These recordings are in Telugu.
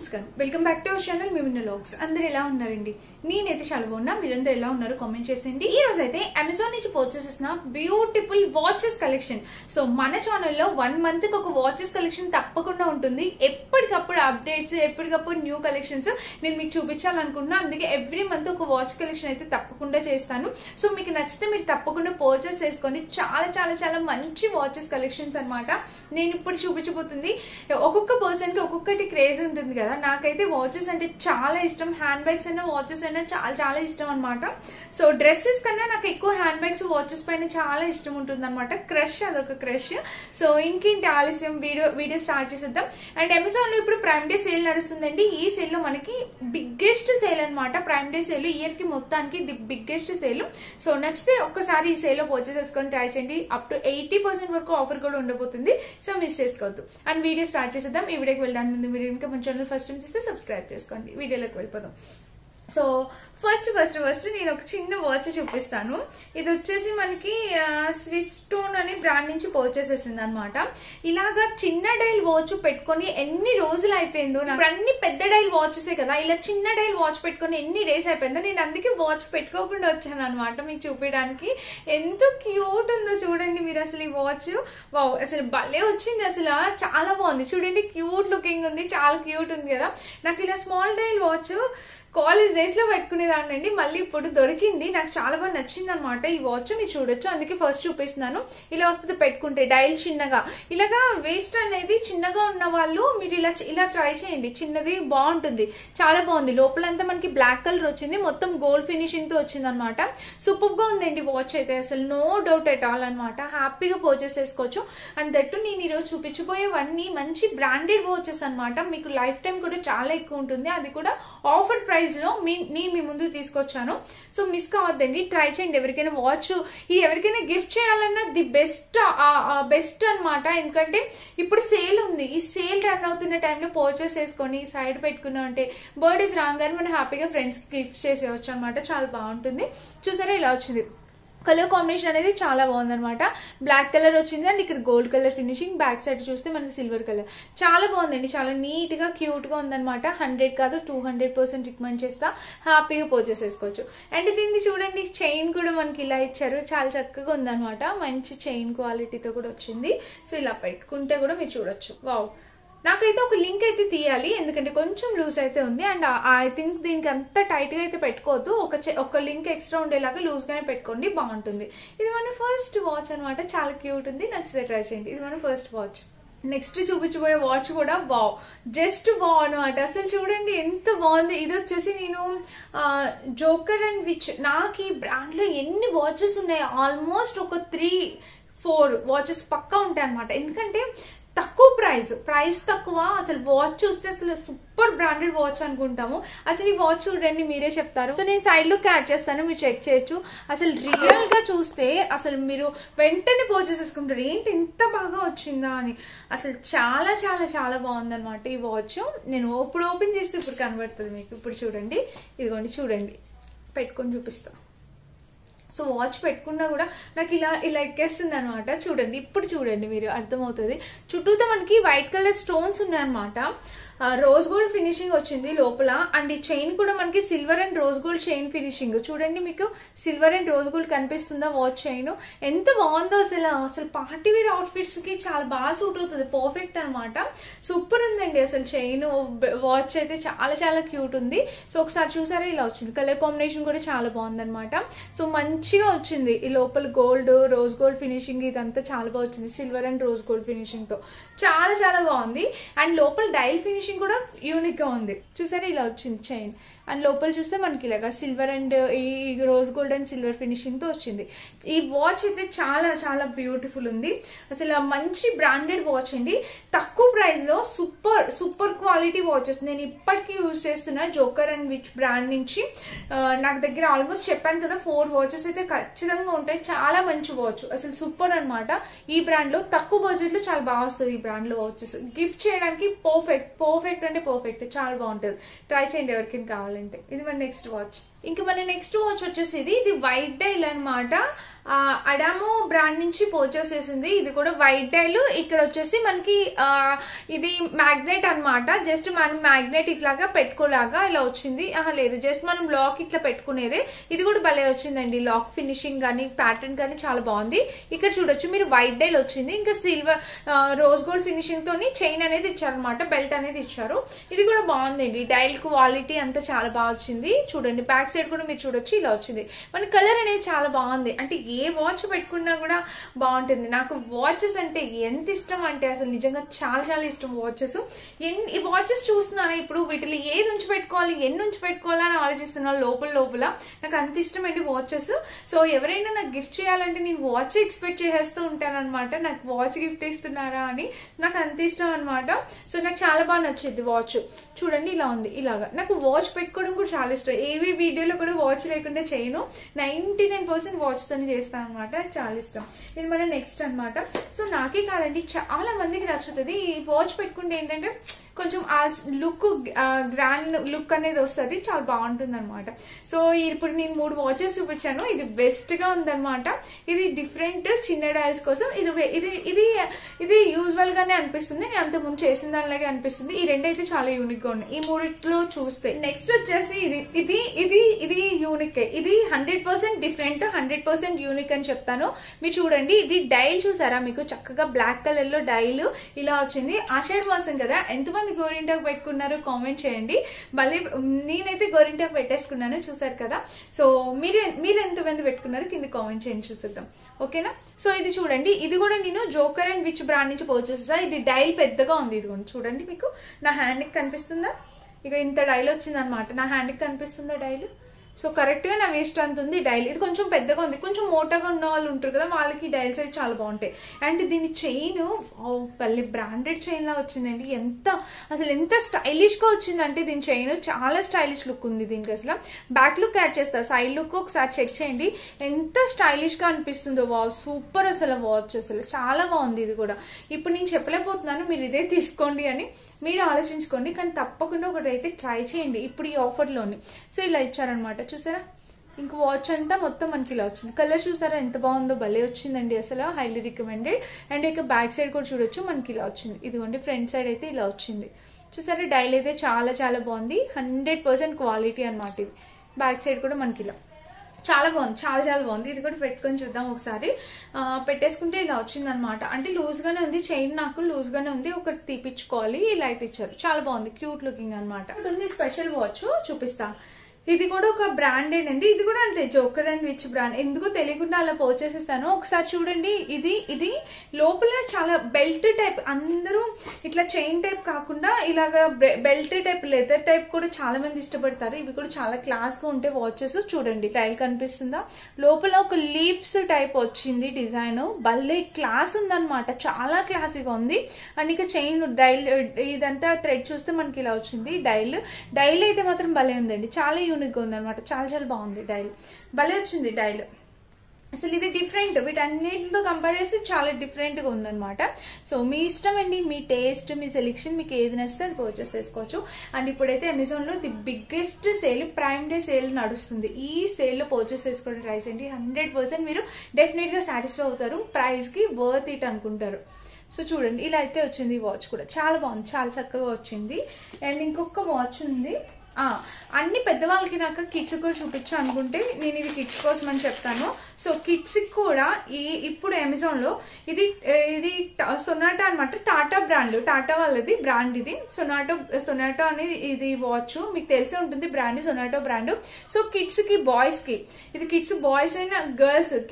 నమస్కారం, welcome back to our channel మిమిన్న వ్లాగ్స్. అందరూ ఎలా ఉన్నారండి? నేనైతే చాలా బాగున్నా. మీరందరూ ఎలా ఉన్నారు కామెంట్ చేసేయండి. ఈ రోజు అయితే అమెజాన్ నుంచి పర్చేస్ చేసిన బ్యూటిఫుల్ వాచెస్ కలెక్షన్. సో మన ఛానల్లో 1 month కి ఒక వాచెస్ కలెక్షన్ తప్పకుండా ఉంటుంది. ఎప్పటికప్పుడు అప్డేట్స్, ఎప్పటికప్పుడు న్యూ కలెక్షన్స్ నేను మీకు చూపించాలనుకుంటున్నా. అందుకే ఎవ్రీ మంత్ ఒక వాచ్ కలెక్షన్ అయితే తప్పకుండా చేస్తాను. సో మీకు నచ్చితే మీరు తప్పకుండా పర్చేస్ చేసుకోండి. చాలా చాలా చాలా మంచి వాచెస్ కలెక్షన్స్ అన్నమాట. నేను ఇప్పుడు చూపించబోతుంది. ఒక్కొక్క పర్సన్ కి ఒక్కొక్కటి క్రేజ్ ఉంటుంది కదా. నాకైతే వాచెస్ అంటే చాలా ఇష్టం. హ్యాండ్ బ్యాగ్స్ అయినా వాచెస్ అయినా చాలా చాలా ఇష్టం అనమాట. సో డ్రెస్సెస్ కన్నా నాకు ఎక్కువ హ్యాండ్ బ్యాగ్స్ వాచెస్ పైన చాలా ఇష్టం ఉంటుంది అనమాట. క్రష్, అదొక క్రష్. సో ఇంకేంటి ఆలస్యం, వీడియో స్టార్ట్ చేసేద్దాం. అండ్ అమెజాన్ లో ఇప్పుడు ప్రైమ్ డే సేల్ నడుస్తుందండి. ఈ సేల్ లో మనకి బిగ్గెస్ట్ సేల్ అనమాట. ప్రైమ్ డే సేల్ ఇయర్ కి మొత్తానికి ది బిగ్గెస్ట్ సేల్. సో నచ్చితే ఒక్కసారి ఈ సేల్ లో పర్చేస్ చేసుకొని ట్రై చేయండి. అప్ టు 80% వరకు ఆఫర్ కూడా ఉండబోతుంది. సో మిస్ చేసుకోవద్దు. అండ్ వీడియో స్టార్ట్ చేసేద్దాం. ఈ వీడియోకి వెళ్ళడానికి ముందు మీరు ఇంకా మన ఛానల్ ఫస్ట్ టైం చేస్తే సబ్స్క్రైబ్ చేసుకోండి. వీడియోలోకి వెళ్ళిపోదాం. సో ఫస్ట్ నేను ఒక చిన్న వాచ్ చూపిస్తాను. ఇది వచ్చేసి మనకి స్విస్ స్టోన్ అనే బ్రాండ్ నుంచి పర్చేస్ చేసింది అనమాట. ఇలాగా చిన్న డైల్ వాచ్ పెట్టుకొని ఎన్ని రోజులు అయిపోయిందో. నాకు అన్ని పెద్ద డైల్ వాచెసే కదా, ఇలా చిన్న డైల్ వాచ్ పెట్టుకొని ఎన్ని డేస్ అయిపోయిందో. నేను అందుకే వాచ్ పెట్టుకోకుండా వచ్చాను అనమాట మీకు చూపించడానికి. ఎంత క్యూట్ ఉందో చూడండి మీరు. అసలు ఈ వాచ్ వావ్, అసలు భలే వచ్చింది. అసలు చాలా బాగుంది చూడండి. క్యూట్ లుకింగ్ ఉంది, చాలా క్యూట్ ఉంది కదా. నాకు ఇలా small dial watch college days లో పెట్టుకునేదానండి. మళ్ళీ ఇప్పుడు దొరికింది. నాకు చాలా బాగా నచ్చింది అనమాట ఈ వాచ్. మీరు చూడొచ్చు, అందుకే ఫస్ట్ చూపిస్తున్నాను. ఇలా వస్తుంది పెట్టుకుంటే డైల్ చిన్నగా. ఇలాగా వేస్ట్ అనేది చిన్నగా ఉన్న వాళ్ళు మీరు ఇలా ట్రై చేయండి. చిన్నది బాగుంటుంది, చాలా బాగుంది. లోపలంతా మనకి బ్లాక్ కలర్ వచ్చింది, మొత్తం గోల్డ్ ఫినిషింగ్ తో వచ్చింది అనమాట. సూపర్ గా ఉందండి వాచ్ అయితే. అసలు నో డౌట్ ఎట్ ఆల్ అనమాట. హ్యాపీగా పర్చేస్ చేసుకోవచ్చు. అండ్ దట్టు నేను ఈరోజు చూపించబోయేవన్నీ మంచి బ్రాండెడ్ వాచెస్ అనమాట. మీకు లైఫ్ టైం కూడా చాలా ఎక్కువ ఉంటుంది. అది కూడా ఆఫర్ ప్రైస్ లో నేను మీ ముందు తీసుకొచ్చాను. సో మిస్ కావద్దండి, ట్రై చేయండి. ఎవరికైనా వాచ్ ఎవరికైనా గిఫ్ట్ చేయాలన్నా ది బెస్ట్ అనమాట. ఎందుకంటే ఇప్పుడు సేల్ ఉంది. ఈ సేల్ రన్ అవుతున్న టైంలో పర్చేస్ చేసుకొని సైడ్ పెట్టుకున్నాం అంటే బర్త్డేస్ రాగానే మనం హ్యాపీగా ఫ్రెండ్స్ కి గిఫ్ట్ చేసేవచ్చు అనమాట. చాలా బాగుంటుంది. చూసారా ఇలా వచ్చింది. కలర్ కాంబినేషన్ అనేది చాలా బాగుందనమాట. బ్లాక్ కలర్ వచ్చింది అండ్ ఇక్కడ gold colour finishing. Back side చూస్తే మనకి సిల్వర్ కలర్. చాలా బాగుందండి, చాలా నీట్ గా క్యూట్ గా ఉందనమాట. 100 కాదు 200% రికమెండ్ చేస్తా. హ్యాపీగా పర్చేస్ చేసుకోవచ్చు. అండ్ దీన్ని చూడండి, చైన్ కూడా మనకి ఇలా ఇచ్చారు. చాలా చక్కగా ఉందనమాట. మంచి చైన్ క్వాలిటీతో కూడా వచ్చింది. సో ఇలా పెట్టుకుంటే కూడా మీరు చూడొచ్చు. వావ్, నాకైతే ఒక లింక్ అయితే తీయాలి, ఎందుకంటే కొంచెం లూజ్ అయితే ఉంది. అండ్ ఐ థింక్ దీనికి అంత టైట్ గా అయితే పెట్టుకోవద్దు. ఒక లింక్ ఎక్స్ట్రా ఉండేలాగా లూజ్ గానే పెట్టుకోండి, బాగుంటుంది. ఇది మన ఫస్ట్ వాచ్ అనమాట. చాలా క్యూట్ ఉంది, నచ్చితే ట్రై చేయండి. ఇది మన ఫస్ట్ వాచ్. నెక్స్ట్ చూపించబోయే వాచ్ కూడా వావ్, జస్ట్ వావ్ అనమాట. అసలు చూడండి ఎంత బాగుంది. ఇది వచ్చేసి నేను జోకర్ అండ్ విచ్. నాకు ఈ బ్రాండ్ లో ఎన్ని వాచెస్ ఉన్నాయి, ఆల్మోస్ట్ ఒక 3-4 వాచెస్ పక్కా ఉంటాయి అనమాట. ఎందుకంటే తక్కువ ప్రైస్ తక్కువ. అసలు వాచ్ చూస్తే అసలు సూపర్ బ్రాండెడ్ వాచ్ అనుకుంటాము. అసలు ఈ వాచ్ చూడండి, మీరే చెప్తారు. సో నేను సైడ్ లుక్ యాడ్ చేస్తాను, మీరు చెక్ చేయొచ్చు. అసలు రియల్ గా చూస్తే అసలు మీరు వెంటనే పర్చేస్ చేసుకుంటారు, ఏంటి ఇంత బాగా వచ్చిందా అని. అసలు చాలా చాలా చాలా బాగుందన్నమాట ఈ వాచ్. నేను ఇప్పుడు ఓపెన్ చేస్తే ఇప్పుడు కనబడుతుంది మీకు. ఇప్పుడు చూడండి, ఇదిగోండి చూడండి, పెట్టుకొని చూపిస్తాను. సో వాచ్ పెట్టుకున్నా కూడా నాకు ఇలా ఎక్కేస్తుంది అనమాట. చూడండి, ఇప్పుడు చూడండి, మీరు అర్థమవుతుంది. చుట్టూతో మనకి వైట్ కలర్ స్టోన్స్ ఉన్నాయన్నమాట. రోజ్ గోల్డ్ ఫినిషింగ్ వచ్చింది లోపల. అండ్ ఈ చైన్ కూడా మనకి silver and rose gold chain finishing. చూడండి, మీకు సిల్వర్ అండ్ రోజ్ గోల్డ్ కనిపిస్తుందా వాచ్ చైన్? ఎంత బాగుందో అసలు పార్టీ వేర్ అవుట్ఫిట్స్ కి చాలా బాగా సూట్ అవుతుంది. పర్ఫెక్ట్ అనమాట. సూపర్ ఉందండి అసలు చైన్. వాచ్ అయితే చాలా చాలా క్యూట్ ఉంది. సో ఒకసారి చూసారా, ఇలా వచ్చింది. కలర్ కాంబినేషన్ కూడా చాలా బాగుందన్నమాట. సో మంచిగా వచ్చింది. ఈ లోపల గోల్డ్, రోజ్ గోల్డ్ ఫినిషింగ్ ఇదంతా చాలా బాగా వచ్చింది. Silver and rose gold finishing తో చాలా చాలా బాగుంది. అండ్ లోపల డైల్ ఫినిషింగ్ కూడా యూనిక్ గా ఉంది. చూసారా, ఇలా వచ్చింది చైన్. అండ్ లోపల చూస్తే మనకి ఇలాగా సిల్వర్ అండ్ ఈ rose gold and silver finishing తో వచ్చింది. ఈ వాచ్ అయితే చాలా చాలా బ్యూటిఫుల్ ఉంది. అసలు మంచి బ్రాండెడ్ వాచ్ అండి. తక్కువ ప్రైస్ లో సూపర్ క్వాలిటీ వాచెస్ నేను ఇప్పటికీ యూజ్ చేస్తున్నా. జోకర్ అండ్ విచ్ బ్రాండ్ నుంచి నాకు దగ్గర ఆల్మోస్ట్ చెప్పాను కదా 4 వాచెస్ అయితే ఖచ్చితంగా ఉంటాయి. చాలా మంచి వాచ్, అసలు సూపర్ అనమాట. ఈ బ్రాండ్ లో తక్కువ బడ్జెట్ లో చాలా బాగా వస్తుంది. ఈ బ్రాండ్ లో వాచెస్ గిఫ్ట్ చేయడానికి పర్ఫెక్ట్ అంటే పర్ఫెక్ట్. చాలా బాగుంటుంది. ట్రై చేయండి ఎవరికైనా కావాలంటే. ఇది మన నెక్స్ట్ వాచ్. ఇంకా మన నెక్స్ట్ వాచ్ వచ్చేసి ఇది వైట్ డైల్ అనమాట. అడామో బ్రాండ్ నుంచి పర్చేస్ చేసింది. ఇది కూడా వైట్ డైల్. ఇక్కడ వచ్చేసి మనకి ఇది మ్యాగ్నెట్ అనమాట. జస్ట్ మనం మ్యాగ్నెట్ ఇట్లాగా పెట్టుకోలాగా ఇలా వచ్చింది. లేదు, జస్ట్ మనం లాక్ ఇట్లా పెట్టుకునేదే. ఇది కూడా భలే వచ్చిందండి. లాక్ ఫినిషింగ్ గానీ ప్యాటర్న్ గానీ చాలా బాగుంది. ఇక్కడ చూడొచ్చు మీరు వైట్ డైల్ వచ్చింది. ఇంకా సిల్వర్ రోజ్ గోల్డ్ ఫినిషింగ్ తోని చైన్ అనేది ఇచ్చారనమాట, బెల్ట్ అనేది ఇచ్చారు. ఇది కూడా బాగుందండి. డైల్ క్వాలిటీ అంతా చాలా బాగా వచ్చింది. చూడండి బ్యాక్ సైడ్ కూడా మీరు చూడొచ్చు ఇలా వచ్చింది. మన కలర్ అనేది చాలా బాగుంది. అంటే ఏ వాచ్ పెట్టుకున్నా కూడా బాగుంటుంది. నాకు వాచెస్ అంటే ఎంత ఇష్టం అంటే అసలు నిజంగా చాలా చాలా ఇష్టం వాచెస్. ఈ వాచెస్ చూస్తున్నాను ఇప్పుడు వీటిలో ఏది ఉంచి పెట్టుకోవాలి, ఎన్ని ఉంచి పెట్టుకోవాలని ఆలోచిస్తున్నాను లోపల. నాకు అంత ఇష్టం అండి వాచెస్. సో ఎవరైనా నాకు గిఫ్ట్ చేయాలంటే నేను వాచ్ ఎక్స్పెక్ట్ చేసేస్తూ ఉంటాను అనమాట. నాకు వాచ్ గిఫ్ట్ ఇస్తున్నారా అని. నాకు అంత ఇష్టం అనమాట. సో నాకు చాలా బాగా నచ్చింది వాచ్. చూడండి ఇలా ఉంది. ఇలాగా నాకు వాచ్ పెట్టుకోవడం కూడా చాలా ఇష్టం. ఏవి వీడియోలో కూడా వాచ్ లేకుండా చేయను. 99% వాచ్ తోనే చేస్తాను అనమాట. చాలా ఇష్టం. ఇది మన నెక్స్ట్ అనమాట. సో నాకే కాదండి చాలా మందికి నచ్చుతుంది. ఈ వాచ్ పెట్టుకుంటే ఏంటంటే కొంచెం ఆ లుక్ గ్రాండ్ లుక్ అనేది వస్తుంది. చాలా బాగుంటుంది అనమాట. సో ఇప్పుడు నేను 3 వాచెస్ చూపించాను. ఇది బెస్ట్ గా ఉందన్నమాట. ఇది డిఫరెంట్ చిన్న డైల్స్ కోసం. ఇది యూజువల్ గానే అనిపిస్తుంది. నేను అంత ముందు చేసిన దానిలాగే అనిపిస్తుంది. ఈ రెండు అయితే చాలా యూనిక్ గా ఉన్నాయి. ఈ మూడిట్లో చూస్తే నెక్స్ట్ వచ్చేసి ఇది యూనిక్. ఇది 100% డిఫరెంట్, 100% యూనిక్ అని చెప్తాను. మీరు చూడండి ఇది డైల్ చూసారా, మీకు చక్కగా బ్లాక్ కలర్ లో డైల్ ఇలా వచ్చింది. ఆషాఢ మాసం కదా, ఎంతమంది గోరింటాకు పెట్టుకున్నారు కామెంట్ చేయండి. మళ్ళీ నేనైతే గోరింటాకు పెట్టేసుకున్నాను, చూసారు కదా. సో మీరు ఎంతమంది పెట్టుకున్నారు కింద కామెంట్ చేయండి, చూసేద్దాం. ఓకేనా. సో ఇది చూడండి, ఇది కూడా నేను జోకర్ అండ్ విచ్ బ్రాండ్ నుంచి పర్చేస్ చేసా. ఇది డైల్ పెద్దగా ఉంది. ఇది చూడండి, మీకు నా హ్యాండ్ కి కనిపిస్తుందా? ఇక ఇంత డైల్ వచ్చింది అనమాట. నా హ్యాండ్ కి కనిపిస్తుందా డైల్? సో కరెక్ట్ గా నా వేస్ట్ అంత ఉంది డైల్. ఇది కొంచెం పెద్దగా ఉంది. కొంచెం మోటాగా ఉన్న వాళ్ళు ఉంటారు కదా, వాళ్ళకి డైల్స్ అయితే చాలా బాగుంటాయి. అండ్ దీని చైన్ పల్లె బ్రాండెడ్ చైన్ లా వచ్చిందండి. అసలు ఎంత స్టైలిష్ గా వచ్చిందంటే దీని చైన్ చాలా స్టైలిష్ లుక్ ఉంది దీనికి. అసలు బ్యాక్ లుక్ యాడ్ చేస్తా, సైడ్ లుక్ ఒకసారి చెక్ చేయండి ఎంత స్టైలిష్ గా అనిపిస్తుందో. వావ్ సూపర్ అసలు వాచ్, అసలు చాలా బాగుంది. ఇది కూడా ఇప్పుడు నేను చెప్పలేకపోతున్నాను, మీరు ఇదే తీసుకోండి అని మీరు ఆలోచించుకోండి. కానీ తప్పకుండా ఒకటి అయితే ట్రై చేయండి ఇప్పుడు ఈ ఆఫర్లోని. సో ఇలా ఇచ్చారనమాట, చూసారా. ఇంక వాచ్ అంతా మొత్తం మనకి ఇలా వచ్చింది. కలర్ చూసారా ఎంత బాగుందో, భలే వచ్చిందండి అసలు. Highly recommended. అండ్ ఇక బ్యాక్ సైడ్ కూడా చూడొచ్చు మనకి ఇలా వచ్చింది. ఇదిగోండి ఫ్రంట్ సైడ్ అయితే ఇలా వచ్చింది. చూసారా డైల్ అయితే చాలా చాలా బాగుంది. 100% క్వాలిటీ అనమాట. ఇది బ్యాక్ సైడ్ కూడా మనకి ఇలా చాలా బాగుంది, చాలా చాలా బాగుంది. ఇది కూడా పెట్టుకొని చూద్దాం ఒకసారి. పెట్టేసుకుంటే ఇలా వచ్చింది అనమాట. అంటే లూజ్ గానే ఉంది, చైన్ నాకు లూజ్ గానే ఉంది. ఒకటి తీపిచ్చుకోవాలి. ఇలా అయితే ఇచ్చారు, చాలా బాగుంది, క్యూట్ లుకింగ్ అనమాట. ఉంది స్పెషల్ వాచ్ చూపిస్తా. ఇది కూడా ఒక బ్రాండెడ్ అండి. ఇది కూడా అంతే, జోకర్ అండ్ విచ్ బ్రాండ్. ఎందుకు తెలియకుండా అలా పర్చేస్ చేస్తాను. ఒకసారి చూడండి. ఇది లోపల చాలా బెల్ట్ టైప్, అందరూ ఇట్లా చైన్ టైప్ కాకుండా ఇలాగా బెల్ట్ టైప్, లెదర్ టైప్ కూడా చాలా మంది ఇష్టపడతారు. ఇవి కూడా చాలా క్లాస్ గా ఉంటాయి వాచెస్. చూడండి డైల్ కనిపిస్తుందా, లోపల ఒక లీవ్స్ టైప్ వచ్చింది డిజైన్. భలే క్లాస్ ఉందన్నమాట, చాలా క్లాసీగా ఉంది. అండ్ ఇక చైన్ డైల్ ఇదంతా థ్రెడ్ చూస్తే మనకి ఇలా వచ్చింది. డైల్ అయితే మాత్రం భలే ఉందండి, చాలా యూనిక్ గా ఉందన్నమాట. చాలా చాలా బాగుంది డైల్, భలే వచ్చింది డైల్. అసలు ఇది డిఫరెంట్, వీటన్నిటితో కంపేర్ చేస్తే చాలా డిఫరెంట్ గా ఉందన్నమాట. సో మీ ఇష్టం అండి, మీ టేస్ట్, మీ సెలెక్షన్, మీకు ఏది నచ్చితే అది పర్చేస్ చేసుకోవచ్చు. అండ్ ఇప్పుడైతే అమెజాన్ లో the biggest sale, prime day sale నడుస్తుంది. ఈ సేల్ లో పర్చేస్ చేసుకోవడం ట్రై చేయండి. 100% మీరు డెఫినెట్ గా సాటిస్ఫై అవుతారు. ప్రైస్ కి వర్త్ ఇట్ అనుకుంటారు. సో చూడండి ఇలా అయితే వచ్చింది. ఈ వాచ్ కూడా చాలా బాగుంది, చాలా చక్కగా వచ్చింది. అండ్ ఇంకొక వాచ్ ఉంది. అన్ని పెద్దవాళ్ళకి నాకు కిడ్స్ కూడా చూపించు అనుకుంటే నేను ఇది కిడ్స్ కోసం అని చెప్తాను. సో కిడ్స్ కూడా ఇప్పుడు అమెజాన్ లో ఇది సొనాటా అనమాట. టాటా బ్రాండ్, టాటా వాళ్ళది బ్రాండ్ ఇది. సొనాటో అనేది ఇది వాచ్ మీకు తెలిసే ఉంటుంది బ్రాండ్, సొనాటో బ్రాండ్. సో కిడ్స్ కి, బాయ్స్ కి, ఇది కిడ్స్ బాయ్స్ అయినా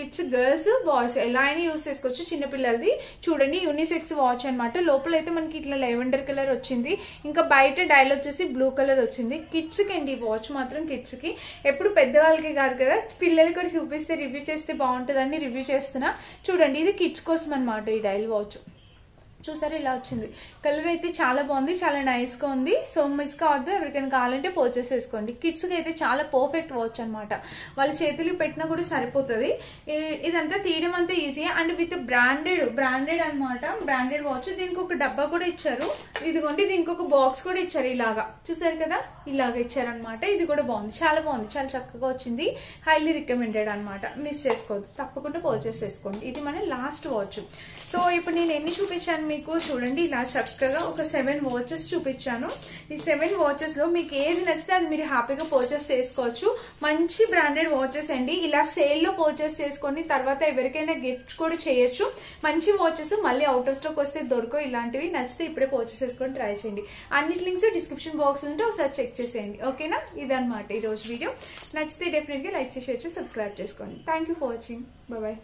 కిడ్స్ గర్ల్స్ బాయ్స్ ఎలా అయినా యూజ్ చేసుకోవచ్చు. చిన్నపిల్లలది చూడండి, యూనిసెక్స్ వాచ్ అనమాట. లోపల అయితే మనకి ఇట్లా లెవెండర్ కలర్ వచ్చింది. ఇంకా బయట డైల్ వచ్చేసి బ్లూ కలర్ వచ్చింది. కిడ్స్ కి అండి వాచ్ మాత్రం, కిడ్స్ కి. ఎప్పుడు పెద్దవాళ్ళకి కాదు కదా, పిల్లలకి కూడా చూపిస్తే రివ్యూ చేస్తే బాగుంటుందని రివ్యూ చేస్తున్నా. చూడండి ఇది కిడ్స్ కోసం అనమాట ఈ డైల్ వాచ్. చూసారు ఇలా వచ్చింది. కలర్ అయితే చాలా బాగుంది, చాలా నైస్ గా ఉంది. సో మిస్ కావద్దు, ఎవరికైనా కావాలంటే పర్చేస్ చేసుకోండి. కిడ్స్ కి అయితే చాలా పర్ఫెక్ట్ వాచ్ అనమాట. వాళ్ళ చేతులు పెట్టినా కూడా సరిపోతుంది. ఇదంతా తీయడం అంతా ఈజీ అండ్ విత్ బ్రాండెడ్ అనమాట. Branded watch. దీనికి ఒక డబ్బా కూడా ఇచ్చారు. ఇదిగోండి, దీనికి ఒక బాక్స్ కూడా ఇచ్చారు. ఇలాగా చూసారు కదా, ఇలాగా ఇచ్చారనమాట. ఇది కూడా బాగుంది, చాలా బాగుంది, చాలా చక్కగా వచ్చింది. హైలీ రికమెండెడ్ అనమాట. మిస్ చేసుకోవద్దు, తప్పకుండా పర్చేస్ చేసుకోండి. ఇది మన లాస్ట్ వాచ్. సో ఇప్పుడు నేను ఎన్ని చూపించాను మీకు చూడండి. ఇలా చక్కగా ఒక 7 వాచెస్ చూపించాను. ఈ 7 వాచెస్ లో మీకు ఏది నచ్చితే అది మీరు హ్యాపీగా పర్చేస్ చేసుకోవచ్చు. మంచి బ్రాండెడ్ వాచెస్ అండి. ఇలా సేల్ లో పర్చేస్ చేసుకొని తర్వాత ఎవరికైనా గిఫ్ట్ కూడా చేయొచ్చు. మంచి వాచెస్ మళ్ళీ అవుట్ ఆఫ్ స్టాక్ వస్తే దొరకవు. ఇలాంటివి నచ్చితే ఇప్పుడే పర్చేస్ చేసుకొని ట్రై చేయండి. అన్నిటి లింక్స్ డిస్క్రిప్షన్ బాక్స్ ఉంటే ఒకసారి చెక్ చేసేయండి. ఓకేనా, ఇదన్నమాట ఈ రోజు వీడియో. నచ్చితే డెఫినెట్ గా లైక్ చేసి సబ్స్క్రైబ్ చేసుకోండి. Thank you for watching. Bye.